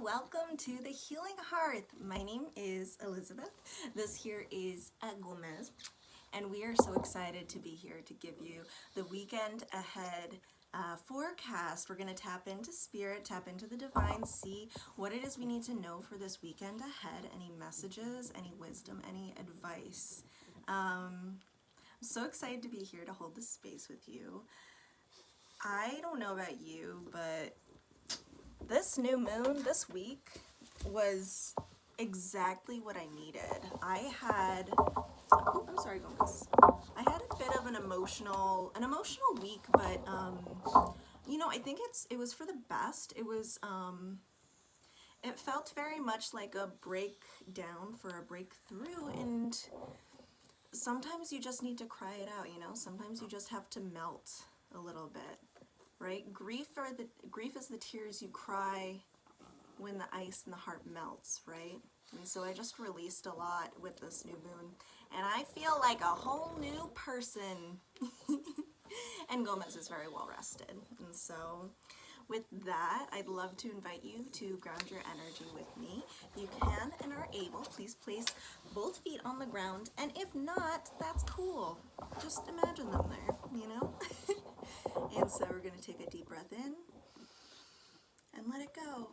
welcome to the Healing Hearth. My name is Elizabeth. This here is Gomez, and we are so excited to be here to give you the weekend ahead forecast. We're going to tap into spirit, tap into the divine, see what it is we need to know for this weekend ahead, any messages, any wisdom, any advice. I'm so excited to be here to hold this space with you. I don't know about you, but this new moon this week was exactly what I needed. I had, I'm sorry, Gomez. I had a bit of an emotional week, but I think it was for the best. It felt very much like a breakdown for a breakthrough, and sometimes you just need to cry it out. Sometimes you just have to melt a little bit. Right? Grief is the tears you cry when the ice in the heart melts, right? And so I just released a lot with this new moon, and I feel like a whole new person. And Gomez is very well rested. And so with that, I'd love to invite you to ground your energy with me. If you can and are able, please place both feet on the ground, and if not, that's cool. Just imagine them there, And so we're going to take a deep breath in and let it go.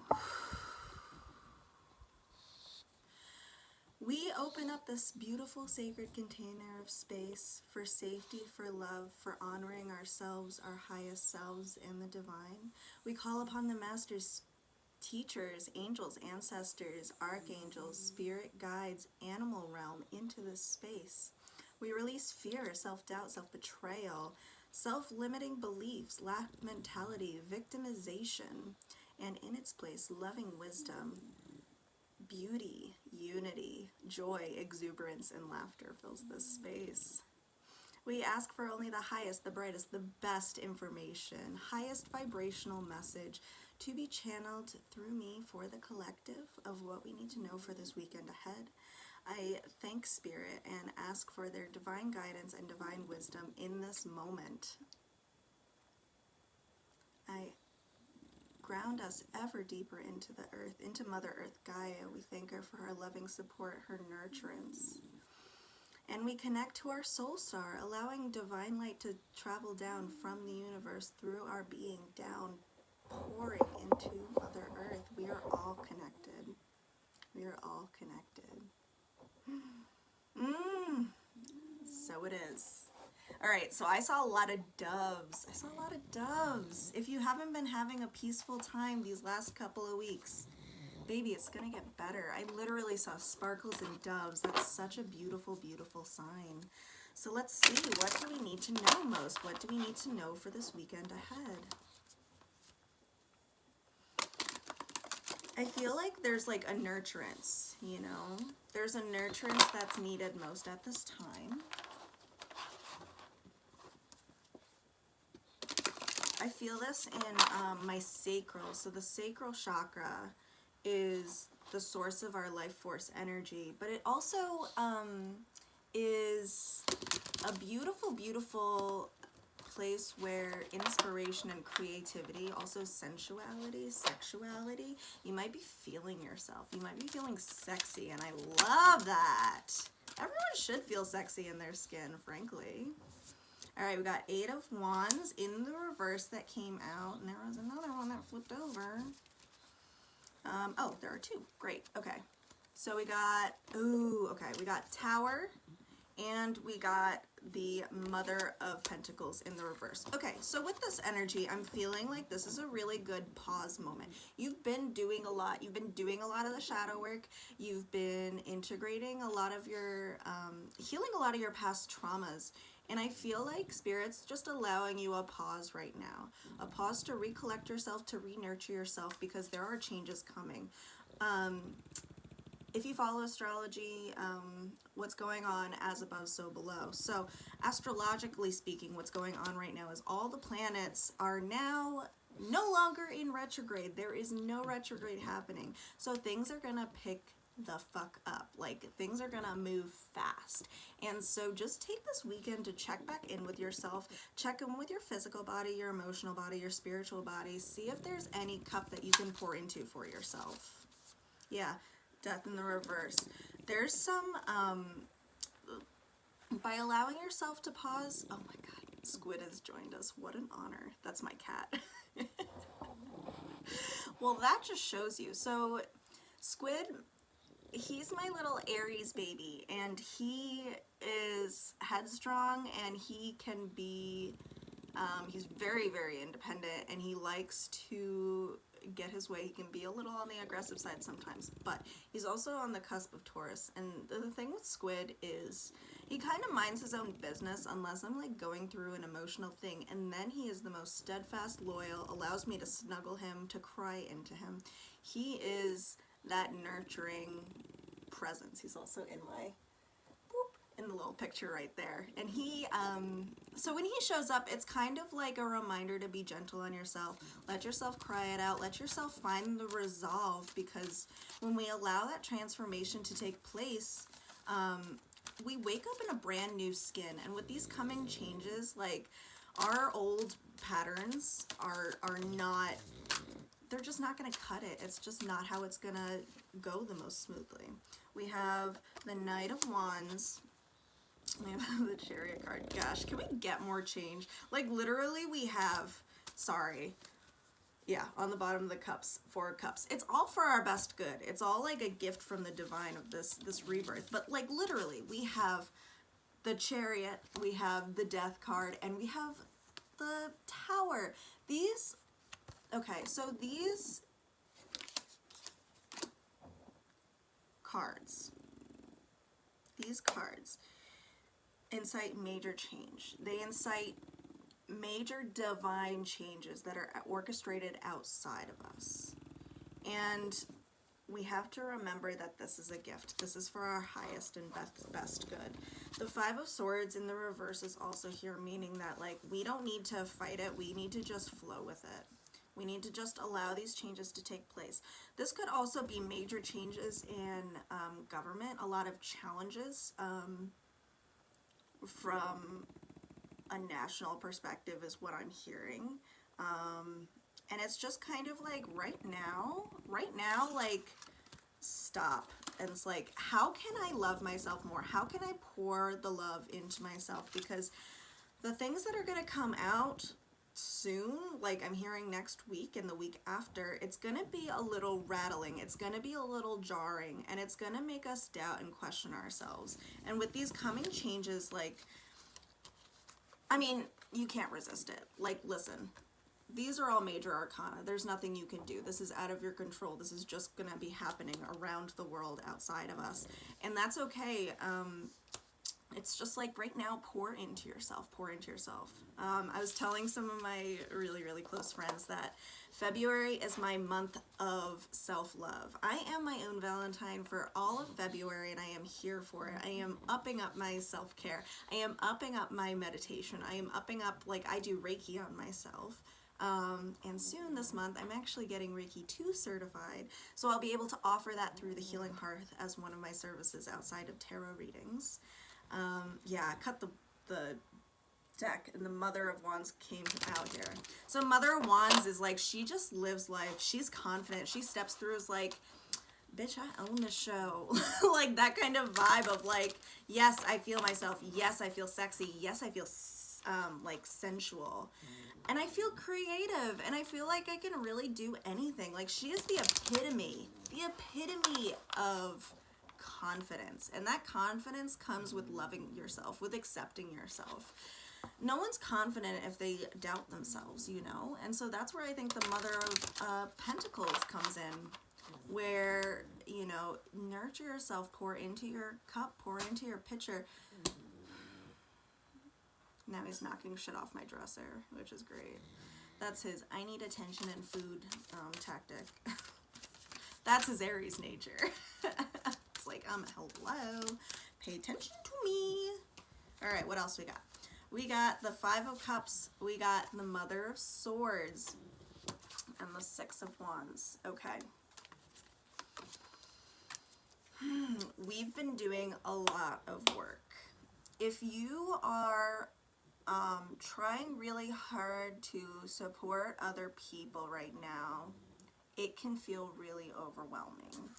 We open up this beautiful sacred container of space for safety, for love, for honoring ourselves, our highest selves, and the divine. We call upon the masters, teachers, angels, ancestors, archangels, spirit guides, animal realm into this space. We release fear, self-doubt, self-betrayal, self-limiting beliefs, lack mentality, victimization, and in its place, loving wisdom, beauty, unity, joy, exuberance, and laughter fills this space. We ask for only the highest, the brightest, the best information, highest vibrational message to be channeled through me for the collective of what we need to know for this weekend ahead. I thank Spirit and ask for their divine guidance and divine wisdom in this moment. I ground us ever deeper into the earth, into Mother Earth Gaia. We thank her for her loving support, her nurturance. And we connect to our soul star, allowing divine light to travel down from the universe through our being down, pouring into Mother Earth. We are all connected. We are all connected. So it is. All right, so I saw a lot of doves. If you haven't been having a peaceful time these last couple of weeks, baby, it's gonna get better. I literally saw sparkles and doves. That's such a beautiful, beautiful sign. So let's see, what do we need to know most? What do we need to know for this weekend ahead? I feel like there's like a nurturance, There's a nurturance that's needed most at this time. I feel this in my sacral. So the sacral chakra is the source of our life force energy, but it also is a beautiful, beautiful place where inspiration and creativity, also sensuality, sexuality, you might be feeling yourself. You might be feeling sexy, and I love that. Everyone should feel sexy in their skin, frankly. All right, we got 8 of Wands in the reverse that came out, and there was another one that flipped over. Oh, there are 2. Great. Okay. So we got, we got Tower, and we got the Mother of Pentacles in the reverse. Okay, so with this energy, I'm feeling like this is a really good pause moment. You've been doing a lot. You've been doing a lot of the shadow work. You've been integrating a lot of your, healing a lot of your past traumas. And I feel like Spirit's just allowing you a pause right now. A pause to recollect yourself, to re-nurture yourself, because there are changes coming. If you follow astrology, what's going on as above, so below. So astrologically speaking, what's going on right now is all the planets are now no longer in retrograde. There is no retrograde happening. So things are going to pick the fuck up. Like, things are gonna move fast. And so just take this weekend to check back in with yourself, check in with your physical body, your emotional body, your spiritual body. See if there's any cup that you can pour into for yourself. Yeah, death in the reverse. There's some, by allowing yourself to pause, oh my god, Squid has joined us. What an honor. That's my cat. Well, that just shows you. So, Squid, he's my little Aries baby, and he is headstrong, and he can be, he's very, very independent, and he likes to get his way. He can be a little on the aggressive side sometimes, but he's also on the cusp of Taurus. And the thing with Squid is he kind of minds his own business unless I'm like going through an emotional thing, and then he is the most steadfast, loyal, allows me to snuggle him, to cry into him. He is that nurturing presence. He's also in my in the little picture right there. And he, so when he shows up, it's kind of like a reminder to be gentle on yourself. Let yourself cry it out. Let yourself find the resolve, because when we allow that transformation to take place, we wake up in a brand new skin. And with these coming changes, like, our old patterns are not, they're just not going to cut it. It's just not how it's going to go the most smoothly. We have the Knight of Wands. We have the Chariot card. Gosh, can we get more change? Like, literally, we have, sorry, yeah, on the bottom of the cups, 4 cups. It's all for our best good. It's all like a gift from the divine of this rebirth. But, like, literally, we have the Chariot, we have the Death card, and we have the Tower. These, okay, so these cards incite major change. They incite major divine changes that are orchestrated outside of us. And we have to remember that this is a gift. This is for our highest and best good. The 5 of Swords in the reverse is also here, meaning that, like, we don't need to fight it. We need to just flow with it. We need to just allow these changes to take place. This could also be major changes in government, a lot of challenges from a national perspective is what I'm hearing. And it's just kind of like right now, like, stop. And it's like, how can I love myself more? How can I pour the love into myself? Because the things that are going to come out soon, like I'm hearing next week and the week after, it's going to be a little rattling. It's going to be a little jarring, and it's going to make us doubt and question ourselves. And with these coming changes, like, I mean, you can't resist it. Like, listen, these are all major arcana. There's nothing you can do. This is out of your control. This is just going to be happening around the world outside of us. And that's okay. It's just like right now, pour into yourself, pour into yourself. I was telling some of my really, really close friends that February is my month of self-love. I am my own Valentine for all of February, and I am here for it. I am upping up my self-care. I am upping up my meditation. I am upping up, like, I do Reiki on myself. And soon this month, I'm actually getting Reiki 2 certified. So I'll be able to offer that through the Healing Hearth as one of my services outside of tarot readings. Yeah, I cut the deck, and the Mother of Wands came out here. So Mother of Wands is like, she just lives life. She's confident. She steps through as like, bitch, I own the show. Like, that kind of vibe of like, yes, I feel myself. Yes, I feel sexy. Yes, I feel like sensual. And I feel creative, and I feel like I can really do anything. Like, she is the epitome of confidence. And that confidence comes with loving yourself, with accepting yourself. No one's confident if they doubt themselves, you know? And so that's where I think the Mother of Pentacles comes in, where, you know, nurture yourself, pour into your cup, pour into your pitcher. Now he's knocking shit off my dresser, which is great. That's his I need attention and food tactic. That's his Aries nature. It's like, hello, pay attention to me. All right, what else we got? We got the 5 of Cups. We got the Mother of Swords and the 6 of Wands. Okay. We've been doing a lot of work. If you are trying really hard to support other people right now, it can feel really overwhelming.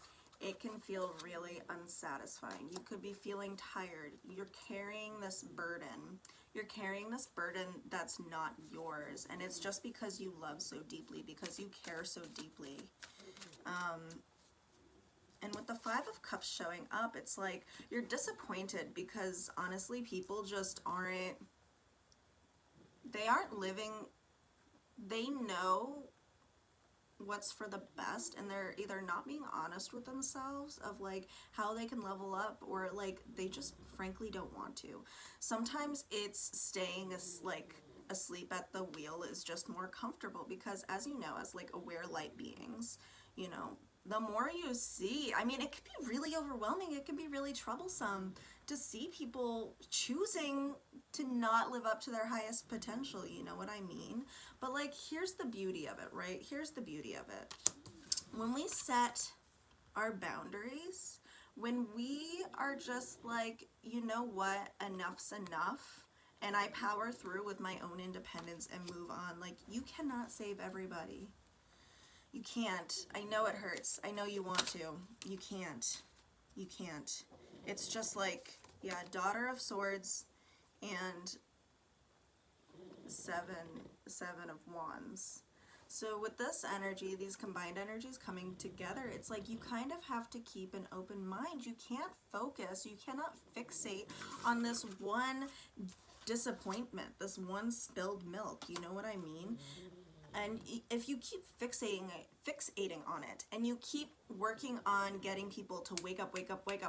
It can feel really unsatisfying. You could be feeling tired. You're carrying this burden. You're carrying this burden that's not yours. And it's just because you love so deeply, because you care so deeply. And with the Five of Cups showing up, it's like you're disappointed because honestly, people just aren't, they aren't living, they know what's for the best, and they're either not being honest with themselves of like how they can level up, or like they just frankly don't want to. Sometimes it's staying asleep at the wheel is just more comfortable, because as you know, as like aware light beings, you know, the more you see, I mean, it can be really overwhelming, it can be really troublesome to see people choosing to not live up to their highest potential, you know what I mean? But like, here's the beauty of it, right? Here's the beauty of it. When we set our boundaries, when we are just like, you know what, enough's enough, and I power through with my own independence and move on, like, you cannot save everybody. You can't. I know it hurts. I know you want to. You can't. You can't. It's just like, yeah, Daughter of Swords and Seven of Wands. So with this energy, these combined energies coming together, it's like you kind of have to keep an open mind. You can't focus. You cannot fixate on this one disappointment, this one spilled milk. You know what I mean? And if you keep fixating on it, and you keep working on getting people to wake up,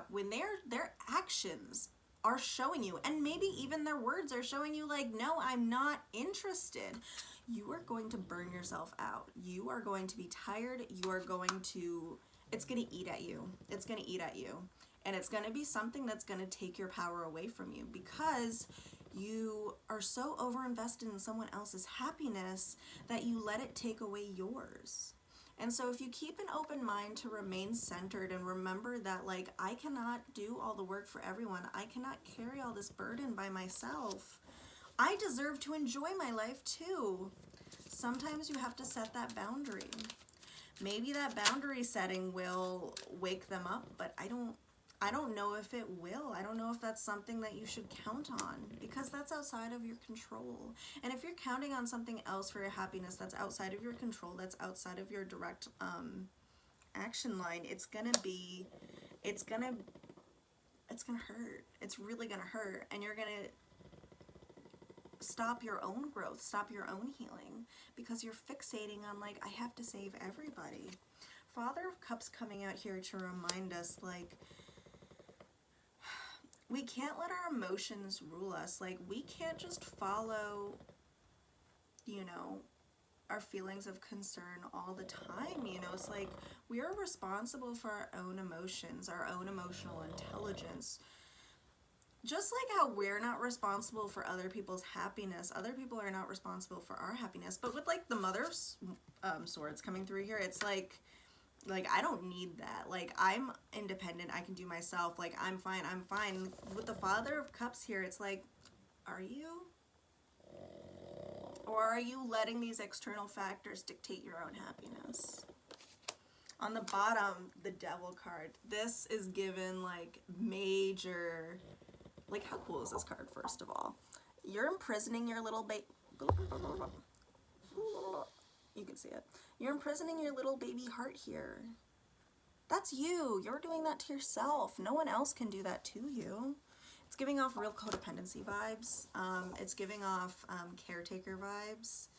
when their actions are showing you, and maybe even their words are showing you like, no, I'm not interested, you are going to burn yourself out. You are going to be tired. You are going to, it's going to eat at you. It's going to eat at you. And it's going to be something that's going to take your power away from you, because you are so overinvested in someone else's happiness that you let it take away yours. And so if you keep an open mind to remain centered and remember that, like, I cannot do all the work for everyone. I cannot carry all this burden by myself. I deserve to enjoy my life too. Sometimes you have to set that boundary. Maybe that boundary setting will wake them up, but I don't know if it will. I don't know if that's something that you should count on, because that's outside of your control. And if you're counting on something else for your happiness that's outside of your control, that's outside of your direct action line, it's gonna hurt. It's really gonna hurt, and you're gonna stop your own growth, stop your own healing, because you're fixating on like, I have to save everybody. Father of Cups coming out here to remind us, like, we can't let our emotions rule us. Like, we can't just follow, you know, our feelings of concern all the time. You know, it's like we are responsible for our own emotions, our own emotional intelligence. Just like how we're not responsible for other people's happiness, other people are not responsible for our happiness. But with like the Mother of Swords coming through here, it's like I don't need that. Like, I'm independent, I can do myself, like, I'm fine. With the Father of Cups here, it's like, are you? Or are you letting these external factors dictate your own happiness? On the bottom, the Devil card. This is given like major, like, how cool is this card, first of all? You're imprisoning your little baby. You can see it. You're imprisoning your little baby heart here. That's you. You're doing that to yourself. No one else can do that to you. It's giving off real codependency vibes. It's giving off caretaker vibes.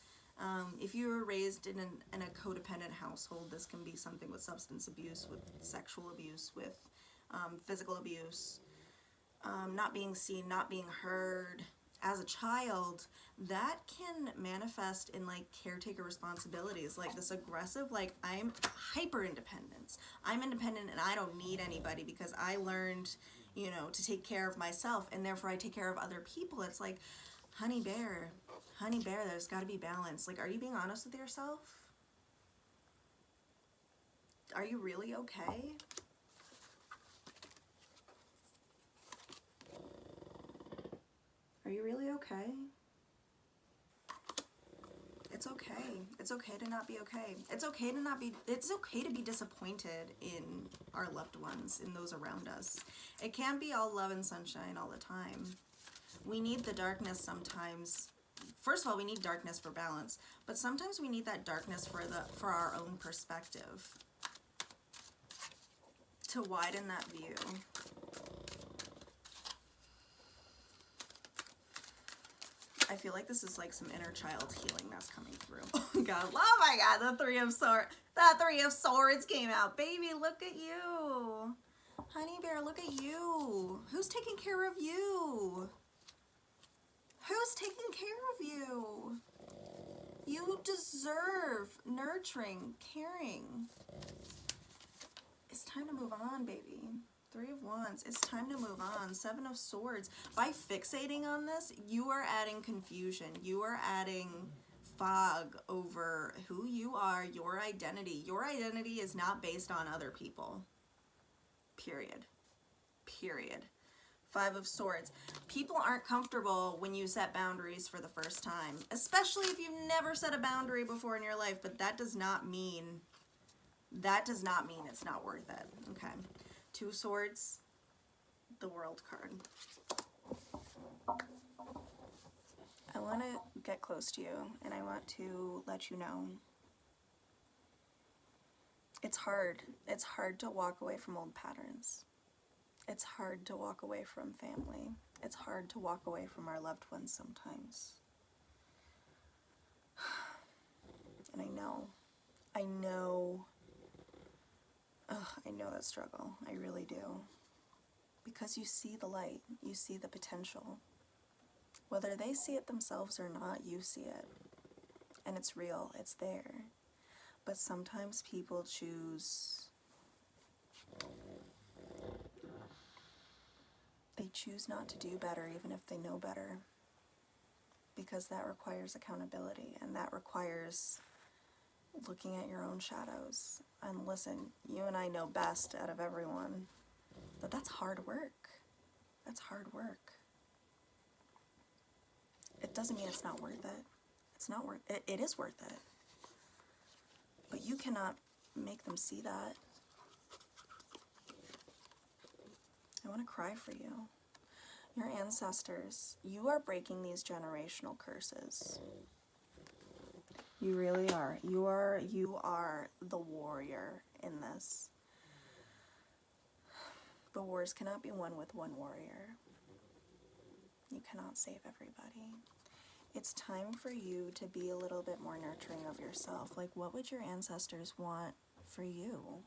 If you were raised in a codependent household, this can be something with substance abuse, with sexual abuse, with physical abuse, not being seen, not being heard. As a child, that can manifest in like caretaker responsibilities, like this aggressive, like, I'm hyper independence. I'm independent and I don't need anybody because I learned, you know, to take care of myself, and therefore I take care of other people. It's like, honey bear, there's got to be balance. Like, are you being honest with yourself? Are you really okay? Are you really okay? It's okay. It's okay to not be okay. It's okay to not be, it's okay to be disappointed in our loved ones, in those around us. It can't be all love and sunshine all the time. We need the darkness sometimes. First of all, we need darkness for balance, but sometimes we need that darkness for our own perspective, to widen that view. I feel like this is like some inner child healing that's coming through. Oh God, oh my God, the Three of Swords. That Three of Swords came out. Baby, look at you. Honey bear, look at you. Who's taking care of you? Who's taking care of you? You deserve nurturing, caring. It's time to move on, baby. Three of Wands. It's time to move on. Seven of Swords. By fixating on this, you are adding confusion. You are adding fog over who you are, your identity. Your identity is not based on other people. Period. Period. Five of Swords. People aren't comfortable when you set boundaries for the first time, especially if you've never set a boundary before in your life, but that does not mean it's not worth it. Okay. Two Swords, the World card. I want to get close to you, and I want to let you know it's hard. It's hard to walk away from old patterns. It's hard to walk away from family. It's hard to walk away from our loved ones sometimes. And I know that struggle. I really do. Because you see the light. You see the potential. Whether they see it themselves or not, you see it. And it's real. It's there. But sometimes people choose... They choose not to do better even if they know better. Because that requires accountability. And that requires looking at your own shadows. And listen, you and I know best out of everyone that that's hard work. That's hard work. It doesn't mean it's not worth it. It's not worth it. It is worth it. But you cannot make them see that. I want to cry for you. Your ancestors, you are breaking these generational curses. You really are. You are the warrior in this. The wars cannot be won with one warrior. You cannot save everybody. It's time for you to be a little bit more nurturing of yourself. Like, what would your ancestors want for you?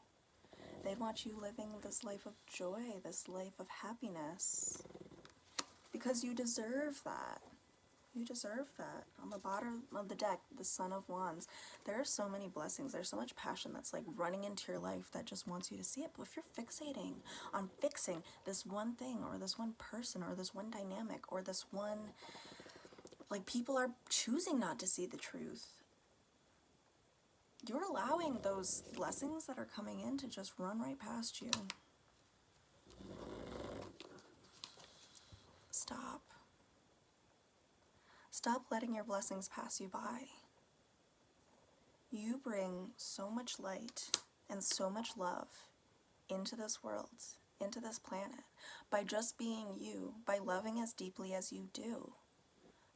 They'd want you living this life of joy, this life of happiness. Because you deserve that. You deserve that. On the bottom of the deck, the Son of Wands, there are so many blessings. There's so much passion that's like running into your life that just wants you to see it. But if you're fixating on fixing this one thing or this one person or this one dynamic or this one, like, people are choosing not to see the truth. You're allowing those blessings that are coming in to just run right past you. Stop. Stop letting your blessings pass you by. You bring so much light and so much love into this world, into this planet, by just being you, by loving as deeply as you do,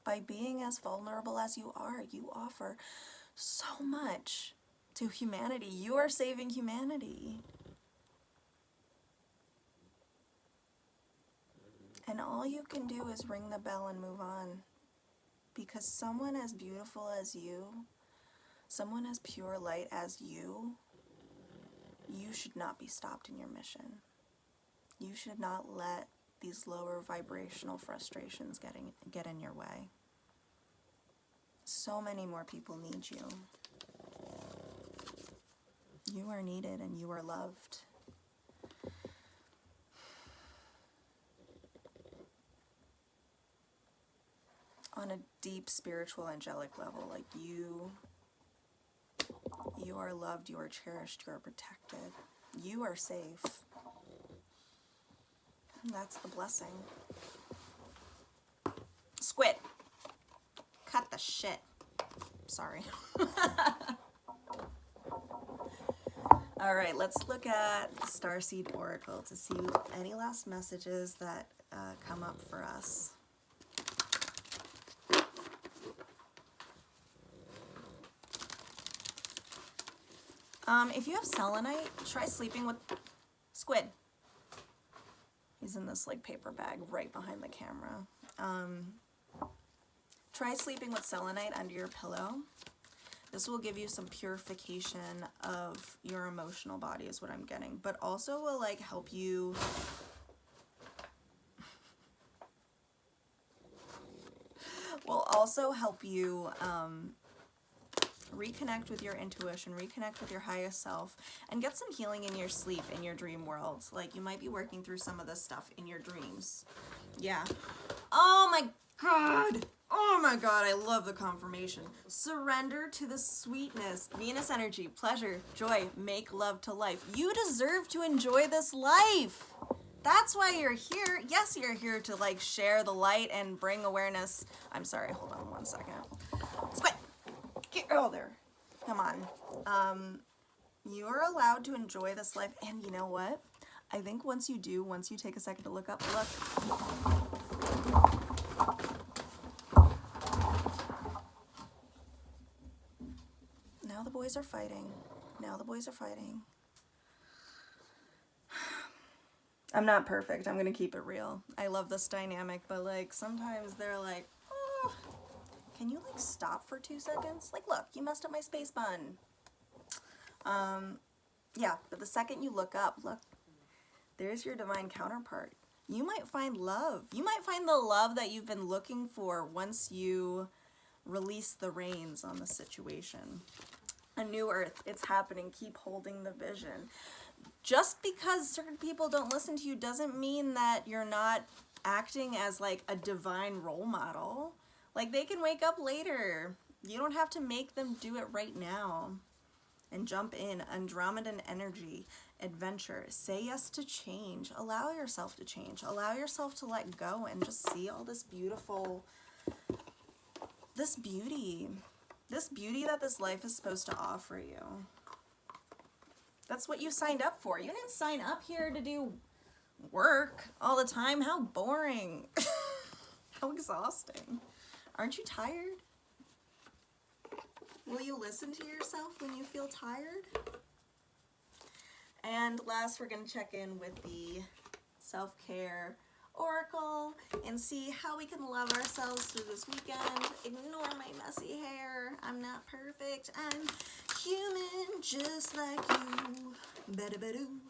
by being as vulnerable as you are. You offer so much to humanity. You are saving humanity. And all you can do is ring the bell and move on. Because someone as beautiful as you, someone as pure light as you should not be stopped in your mission. You should not let these lower vibrational frustrations get in your way. So many more people need you. You are needed and you are loved. On a deep spiritual angelic level, like you are loved, you are cherished, you are protected, you are safe. And that's the blessing. Squid. Cut the shit. Sorry. All right, let's look at the Starseed Oracle to see any last messages that come up for us. If you have selenite, try sleeping with Squid. He's in this like paper bag right behind the camera. Try sleeping with selenite under your pillow. This will give you some purification of your emotional body is what I'm getting, but also will like help you reconnect with your intuition, reconnect with your highest self, and get some healing in your sleep, in your dream world. Like you might be working through some of this stuff in your dreams. Yeah. Oh my God. Oh my God, I love the confirmation. Surrender to the sweetness, Venus energy, pleasure, joy, make love to life. You deserve to enjoy this life. That's why you're here. Yes, you're here to like share the light and bring awareness. I'm sorry, hold on one second. Squid. Oh, there. Come on. You're allowed to enjoy this life. And you know what? I think once you take a second to look up, look. Now the boys are fighting. Now the boys are fighting. I'm not perfect. I'm going to keep it real. I love this dynamic, but like sometimes they're like, oh, can you like stop for 2 seconds? Like, look, you messed up my space button. Yeah, but the second you look up, look, there's your divine counterpart. You might find love. You might find the love that you've been looking for once you release the reins on the situation. A new earth, it's happening. Keep holding the vision. Just because certain people don't listen to you doesn't mean that you're not acting as like a divine role model. Like they can wake up later. You don't have to make them do it right now. And jump in. Andromedan energy, adventure. Say yes to change. Allow yourself to change. Allow yourself to let go and just see all this beautiful, this beauty that this life is supposed to offer you. That's what you signed up for. You didn't sign up here to do work all the time. How boring. How exhausting. Aren't you tired? Will you listen to yourself when you feel tired? And last, we're going to check in with the self-care oracle and see how we can love ourselves through this weekend. Ignore my messy hair. I'm not perfect. I'm human just like you. Ba-da-ba-doo.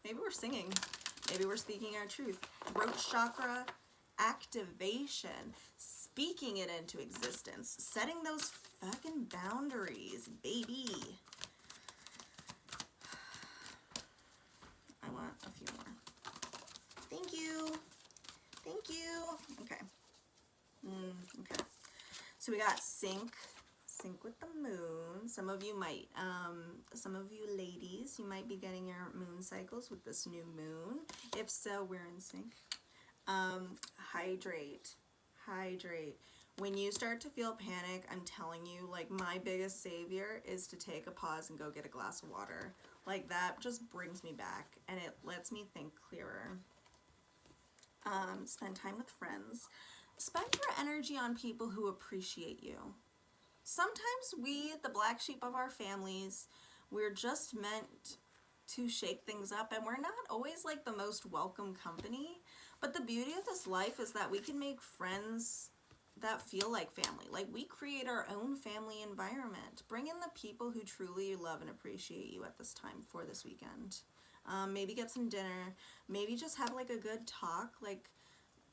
Maybe we're singing. Maybe we're speaking our truth. Throat chakra activation. Speaking it into existence. Setting those fucking boundaries, baby. I want a few more. Thank you. Thank you. Okay. Okay. So we got sync with the moon. Some of you might, some of you ladies, you might be getting your moon cycles with this new moon. If so, we're in sync. Hydrate. When you start to feel panic, I'm telling you, like my biggest savior is to take a pause and go get a glass of water. Like that just brings me back and it lets me think clearer. Spend time with friends. Spend your energy on people who appreciate you. Sometimes we, the black sheep of our families, we're just meant to shake things up and we're not always like the most welcome company. But the beauty of this life is that we can make friends that feel like family. Like we create our own family environment. Bring in the people who truly love and appreciate you at this time for this weekend. Maybe get some dinner. Maybe just have like a good talk, like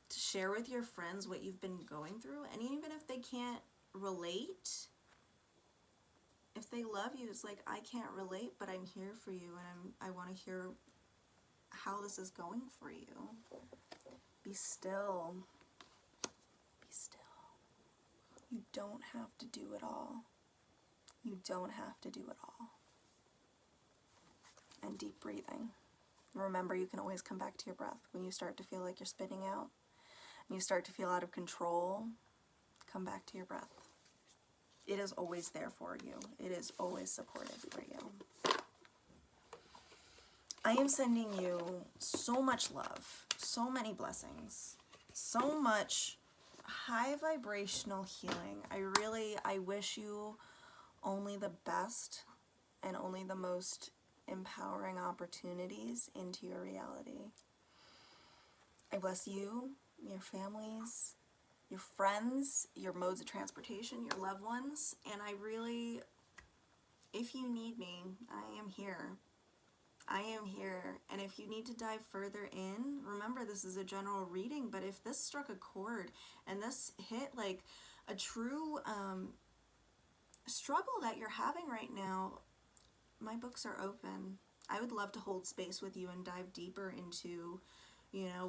to share with your friends what you've been going through. And even if they can't relate, if they love you, it's like, I can't relate, but I'm here for you and I want to hear how this is going for you. Be still. Be still. You don't have to do it all. You don't have to do it all. And deep breathing. Remember, you can always come back to your breath when you start to feel like you're spitting out. and you start to feel out of control, come back to your breath. It is always there for you. It is always supportive for you. I am sending you so much love, so many blessings, so much high vibrational healing. I wish you only the best and only the most empowering opportunities into your reality. I bless you, your families, your friends, your modes of transportation, your loved ones, and if you need me, I am here. I am here, and if you need to dive further in, remember this is a general reading, but if this struck a chord and this hit like a true struggle that you're having right now, my books are open. I would love to hold space with you and dive deeper into,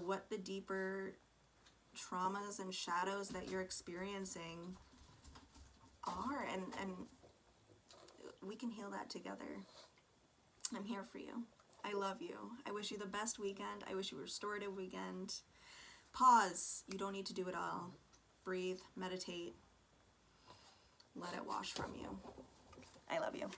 what the deeper traumas and shadows that you're experiencing are, and we can heal that together. I'm here for you. I love you. I wish you the best weekend. I wish you a restorative weekend. Pause. You don't need to do it all. Breathe, meditate, let it wash from you. I love you.